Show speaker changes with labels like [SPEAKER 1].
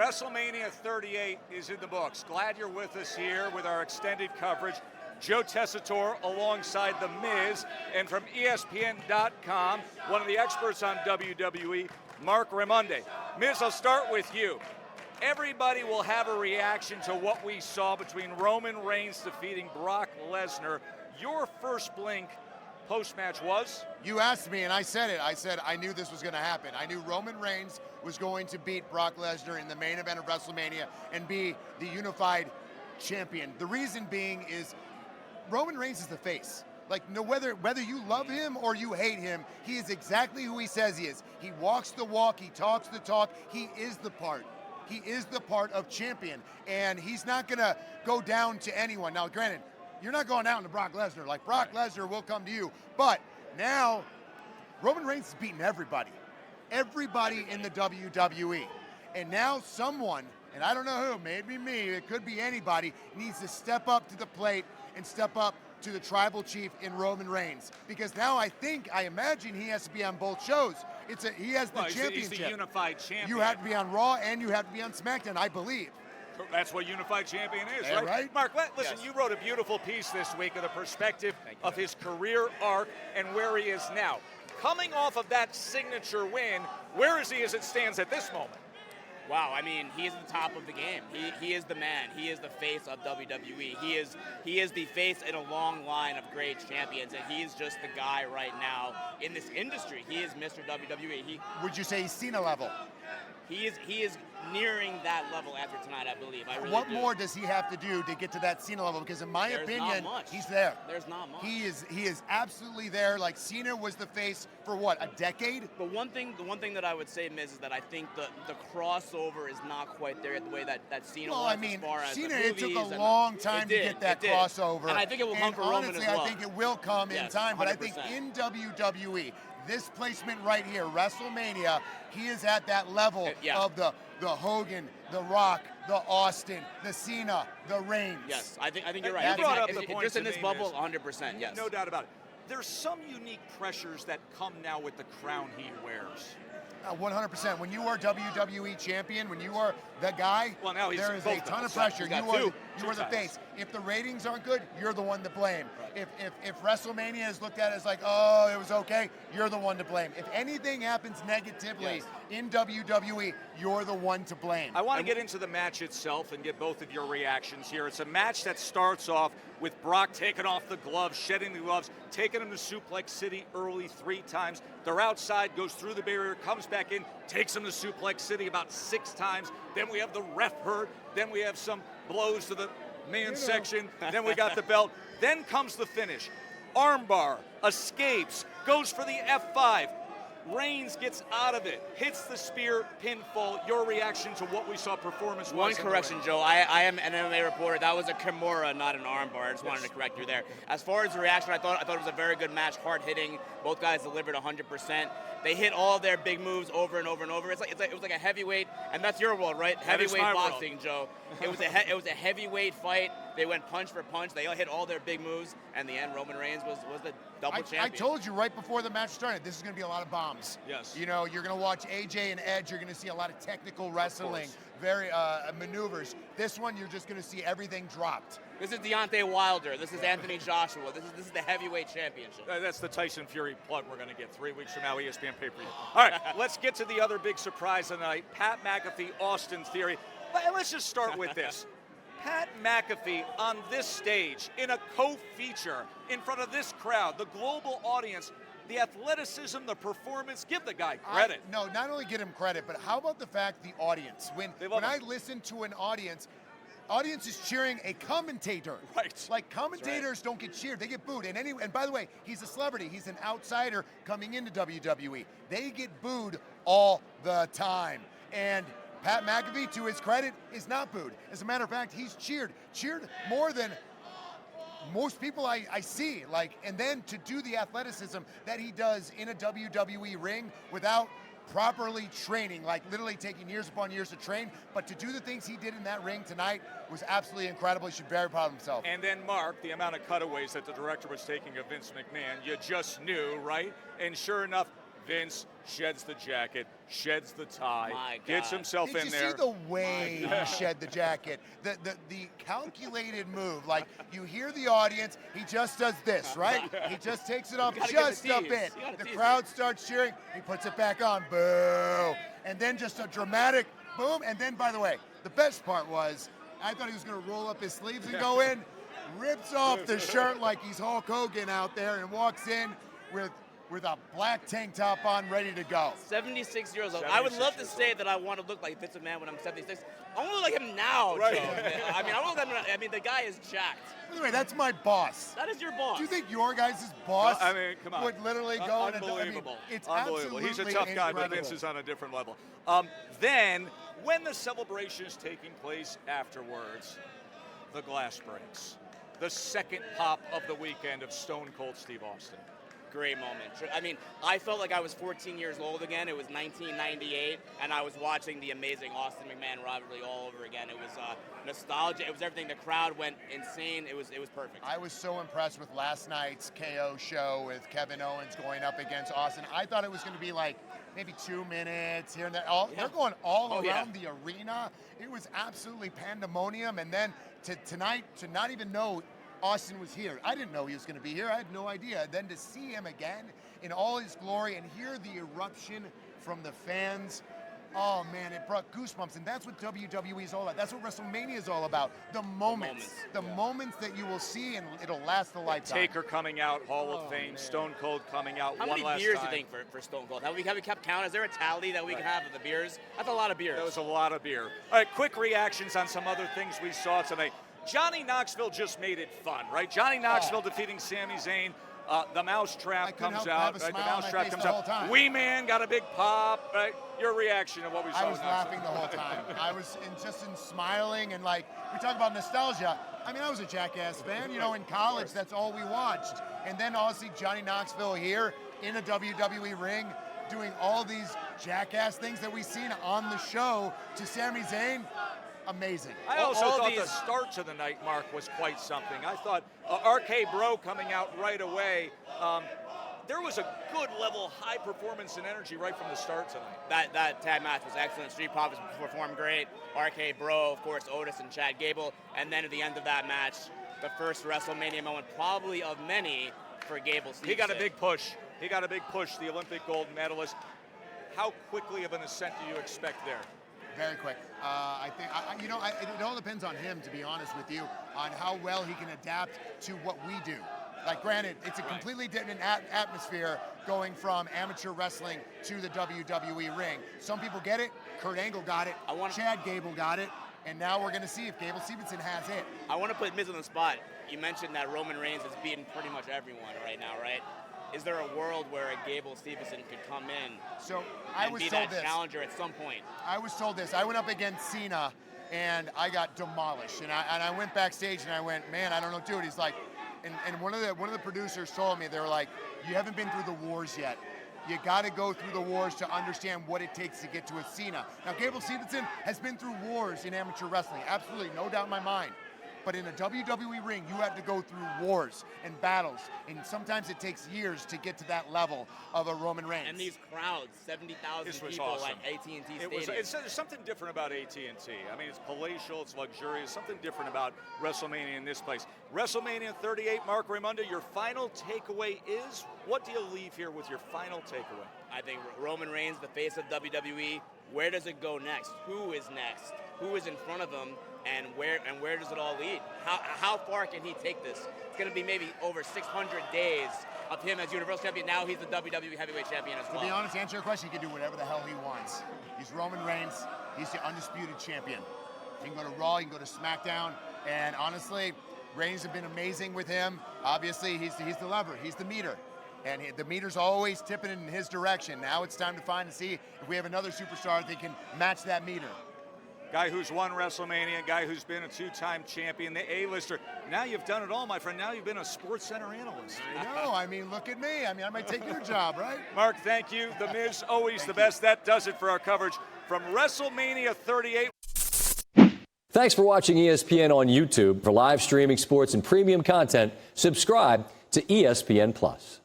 [SPEAKER 1] WrestleMania 38 is in the books. Glad you're with us here with our extended coverage. Joe Tessitore alongside The Miz, and from ESPN.com, one of the experts on WWE, Marc Raimondi. Miz, I'll start with you. Everybody will have a reaction to what we saw between Roman Reigns defeating Brock Lesnar. Your first blink post-match was?
[SPEAKER 2] You asked me, and I said it. I said I knew this was going to happen. I knew Roman Reigns was going to beat Brock Lesnar in the main event of WrestleMania and be the unified champion. The reason being is Roman Reigns is the face. Like, no, whether you love him or you hate him, he is exactly who he says he is. He walks the walk, he talks the talk, he is the part. He is the part of champion, and he's not going to go down to anyone. Now, granted, you're not going down to Brock Lesnar. Like, Brock Lesnar will come to you. But now, Roman Reigns is beating everybody. Everybody in the WWE. And now someone, and I don't know who, maybe me, it could be anybody, needs to step up to the plate and step up to the tribal chief in Roman Reigns. Because now I imagine he has to be on both shows. He has the championship.
[SPEAKER 1] He's the unified champion.
[SPEAKER 2] You have to be on Raw and you have to be on SmackDown, I believe.
[SPEAKER 1] That's what unified champion is,
[SPEAKER 2] Yeah, right?
[SPEAKER 1] Mark, listen, You wrote a beautiful piece this week of the perspective of his career arc and where he is now. Coming off of that signature win, where is he as it stands at this moment?
[SPEAKER 3] Wow, I mean, he is at the top of the game. He is the man. He is the face of WWE. He is the face in a long line of great champions, and he is just the guy right now in this industry. He is Mr. WWE.
[SPEAKER 2] Would you say he's Cena level?
[SPEAKER 3] He is nearing that level after tonight, I believe. I really
[SPEAKER 2] What
[SPEAKER 3] do.
[SPEAKER 2] more does he have to do to get to that Cena level? Because in my opinion, he's there.
[SPEAKER 3] There's not much.
[SPEAKER 2] He is absolutely there. Like, Cena was the face for what, a decade?
[SPEAKER 3] But the one thing that I would say, Miz, is that I think the crossover is not quite there yet the way that Cena was.
[SPEAKER 2] Well, I mean,
[SPEAKER 3] as far as
[SPEAKER 2] Cena,
[SPEAKER 3] the
[SPEAKER 2] it took
[SPEAKER 3] movies
[SPEAKER 2] a long time to
[SPEAKER 3] it
[SPEAKER 2] get that
[SPEAKER 3] did.
[SPEAKER 2] crossover.
[SPEAKER 3] And I think it will come for Roman as
[SPEAKER 2] honestly,
[SPEAKER 3] well.
[SPEAKER 2] I think it will come in time. But
[SPEAKER 3] 100%.
[SPEAKER 2] I think in WWE, this placement right here, WrestleMania, he is at that level of the Hogan, the Rock, the Austin, the Cena, the Reigns.
[SPEAKER 3] Yes, I think you're right.
[SPEAKER 1] You brought up the point
[SPEAKER 3] just in
[SPEAKER 1] to
[SPEAKER 3] this
[SPEAKER 1] me,
[SPEAKER 3] bubble,
[SPEAKER 1] Miz.
[SPEAKER 3] 100%. Yes.
[SPEAKER 1] No doubt about it. There's some unique pressures that come now with the crown he wears.
[SPEAKER 2] 100%. When you are WWE champion, when you are the guy,
[SPEAKER 1] well, now
[SPEAKER 2] there is a ton of pressure. You are the face. If the ratings aren't good, you're the one to blame. Right. If WrestleMania is looked at as like, oh, it was okay, you're the one to blame. If anything happens negatively in WWE, you're the one to blame.
[SPEAKER 1] I want to get into the match itself and get both of your reactions here. It's a match that starts off with Brock taking off the gloves, shedding the gloves, taking him to Suplex City early 3 times. They're outside, goes through the barrier, comes back in, takes him to Suplex City about 6 times. Then we have the ref hurt. Then we have some blows to the main section. Then we got the belt. Then comes the finish. Armbar, escapes, goes for the F5. Reigns gets out of it, hits the spear, pinfall. Your reaction to what we saw performance-wise?
[SPEAKER 3] One correction, Joe. I am an MMA reporter. That was a Kimura, not an armbar. I just wanted to correct you there. As far as the reaction, I thought it was a very good match, hard-hitting. Both guys delivered 100%. They hit all their big moves over and over and over. It was like a heavyweight, and that's your world, right? Heavyweight boxing, Joe. It was a heavyweight fight. They went punch for punch. They all hit all their big moves, and in the end, Roman Reigns was the double champion.
[SPEAKER 2] I told you right before the match started, this is going to be a lot of bombs.
[SPEAKER 1] Yes.
[SPEAKER 2] You know, you're going to watch AJ and Edge. You're going to see a lot of technical wrestling, very maneuvers. This one, you're just going to see everything dropped.
[SPEAKER 3] This is Deontay Wilder. This is Anthony Joshua. This is the heavyweight championship.
[SPEAKER 1] That's the Tyson Fury plug we're going to get 3 weeks from now, ESPN pay-per-view. All right, let's get to the other big surprise of the night, Pat McAfee, Austin Theory. But let's just start with this. Pat McAfee on this stage in a co-feature in front of this crowd, the global audience, the athleticism, the performance, give the guy credit.
[SPEAKER 2] No, not only give him credit, but how about the fact the audience? When I listen to an audience is cheering a commentator.
[SPEAKER 1] Right.
[SPEAKER 2] Like, commentators don't get cheered, they get booed. And by the way, he's a celebrity, he's an outsider coming into WWE. They get booed all the time. And Pat McAfee, to his credit, is not booed. As a matter of fact, he's cheered more than most people I see. And then to do the athleticism that he does in a WWE ring without properly training, like literally taking years upon years to train, but to do the things he did in that ring tonight was absolutely incredible. He should be very proud of himself.
[SPEAKER 1] And then, Mark, the amount of cutaways that the director was taking of Vince McMahon, you just knew, right? And sure enough, Vince sheds the jacket, sheds the tie,
[SPEAKER 3] My
[SPEAKER 1] gets
[SPEAKER 3] God.
[SPEAKER 1] himself
[SPEAKER 2] Did
[SPEAKER 1] in
[SPEAKER 2] you
[SPEAKER 1] there.
[SPEAKER 2] see the way he shed the jacket? The calculated move. Like, you hear the audience, he just does this, right? He just takes it off
[SPEAKER 3] You gotta give
[SPEAKER 2] just
[SPEAKER 3] the
[SPEAKER 2] a
[SPEAKER 3] tease.
[SPEAKER 2] bit.
[SPEAKER 3] You gotta
[SPEAKER 2] The
[SPEAKER 3] tease
[SPEAKER 2] crowd starts cheering, he puts it back on, boo. And then just a dramatic boom. And then, by the way, the best part was, I thought he was gonna roll up his sleeves and go in, rips off the shirt like he's Hulk Hogan out there and walks in with a black tank top on, ready to go.
[SPEAKER 3] 76 years old. I would love to say that I want to look like Vince McMahon when I'm 76. I want to look like him now,
[SPEAKER 1] Right.
[SPEAKER 3] Joe. I mean, I want to look like him. I mean, the guy is jacked.
[SPEAKER 2] By the way, that's my boss.
[SPEAKER 3] That is your boss.
[SPEAKER 2] Do you think your guys' boss
[SPEAKER 1] I mean, come on.
[SPEAKER 2] would literally go in
[SPEAKER 1] Unbelievable.
[SPEAKER 2] it's
[SPEAKER 1] Unbelievable. He's a
[SPEAKER 2] absolutely
[SPEAKER 1] tough guy, but
[SPEAKER 2] incredible.
[SPEAKER 1] Vince is on a different level. Then, when the celebration is taking place afterwards, the glass breaks. The second pop of the weekend of Stone Cold Steve Austin.
[SPEAKER 3] Great moment. I mean, I felt like I was 14 years old again. It was 1998, and I was watching the amazing Austin McMahon rivalry all over again. It was nostalgia. It was everything. The crowd went insane. It was perfect.
[SPEAKER 2] I was so impressed with last night's KO show with Kevin Owens going up against Austin. I thought it was going to be like maybe 2 minutes here and there. They're going all around the arena. It was absolutely pandemonium. And then tonight, to not even know Austin was here. I didn't know he was going to be here. I had no idea. Then to see him again in all his glory and hear the eruption from the fans, oh man, it brought goosebumps. And that's what WWE is all about. That's what WrestleMania is all about. The moments. The moments that you will see, and it'll last a lifetime.
[SPEAKER 1] Taker coming out, Hall of Fame. Man. Stone Cold coming out
[SPEAKER 3] How
[SPEAKER 1] one
[SPEAKER 3] many
[SPEAKER 1] last
[SPEAKER 3] beers
[SPEAKER 1] time.
[SPEAKER 3] do you think for Stone Cold? Have we kept count? Is there a tally that we can have of the beers? That's a lot of beers.
[SPEAKER 1] That was a lot of beer. All right, quick reactions on some other things we saw tonight. Johnny Knoxville just made it fun, right? Johnny Knoxville defeating Sami Zayn. The mousetrap comes out. Right? The mousetrap comes out. Wee Man got a big pop. Right? Your reaction to what we saw.
[SPEAKER 2] I was laughing the whole time. I was just smiling, and like we talk about nostalgia. I mean, I was a Jackass fan. You know, in college, that's all we watched. And then obviously Johnny Knoxville here in a WWE ring, doing all these Jackass things that we've seen on the show to Sami Zayn. Amazing.
[SPEAKER 1] I also thought the start to the night, Mark, was quite something. I thought RK Bro coming out right away. There was a good level, high performance and energy right from the start tonight.
[SPEAKER 3] That tag match was excellent. Street Profits performed great. RK Bro, of course, Otis and Chad Gable. And then at the end of that match, the first WrestleMania moment, probably of many, for Gable Stevenson.
[SPEAKER 1] He got a big push. He got a big push, the Olympic gold medalist. How quickly of an ascent do you expect there?
[SPEAKER 2] Very quick. I think, it all depends on him, to be honest with you, on how well he can adapt to what we do. Like, granted, it's a completely different atmosphere going from amateur wrestling to the WWE ring. Some people get it. Kurt Angle got it. Chad Gable got it. And now we're going to see if Gable Stevenson has it.
[SPEAKER 3] I want to put Miz on the spot. You mentioned that Roman Reigns is beating pretty much everyone right now, right? Is there a world where a Gable Stevenson could come in and be that challenger at some point?
[SPEAKER 2] I was told this. I went up against Cena, and I got demolished. And I went backstage, and I went, man, I don't know, dude. He's like, and one of the producers told me, they were like, you haven't been through the wars yet. You got to go through the wars to understand what it takes to get to a Cena. Now, Gable Stevenson has been through wars in amateur wrestling, absolutely, no doubt in my mind. But in a WWE ring, you have to go through wars and battles, and sometimes it takes years to get to that level of a Roman Reigns.
[SPEAKER 3] And these crowds, 70,000 people
[SPEAKER 1] awesome.
[SPEAKER 3] at AT&T Stadium.
[SPEAKER 1] There's something different about AT&T. I mean, it's palatial, it's luxurious, something different about WrestleMania in this place. WrestleMania 38, Marc Raimondi, your final takeaway is? What do you leave here with your final takeaway?
[SPEAKER 3] I think Roman Reigns, the face of WWE, where does it go next? Who is next? Who is in front of him? And where does it all lead? How far can he take this? It's going to be maybe over 600 days of him as Universal Champion. Now he's the WWE Heavyweight Champion as well.
[SPEAKER 2] To be honest, to answer your question, he can do whatever the hell he wants. He's Roman Reigns. He's the undisputed champion. He can go to Raw, he can go to SmackDown, and honestly, Reigns have been amazing with him. Obviously, he's the lever, he's the meter. And the meter's always tipping in his direction. Now it's time to find and see if we have another superstar that can match that meter.
[SPEAKER 1] Guy who's won WrestleMania, guy who's been a two-time champion, the A-lister. Now you've done it all, my friend. Now you've been a Sports Center analyst.
[SPEAKER 2] I know. I mean, look at me. I mean, I might take your job, right?
[SPEAKER 1] Mark, thank you. The Miz, always the best. That does it for our coverage from WrestleMania 38.
[SPEAKER 4] Thanks for watching ESPN on YouTube. For live streaming sports and premium content, subscribe to ESPN+.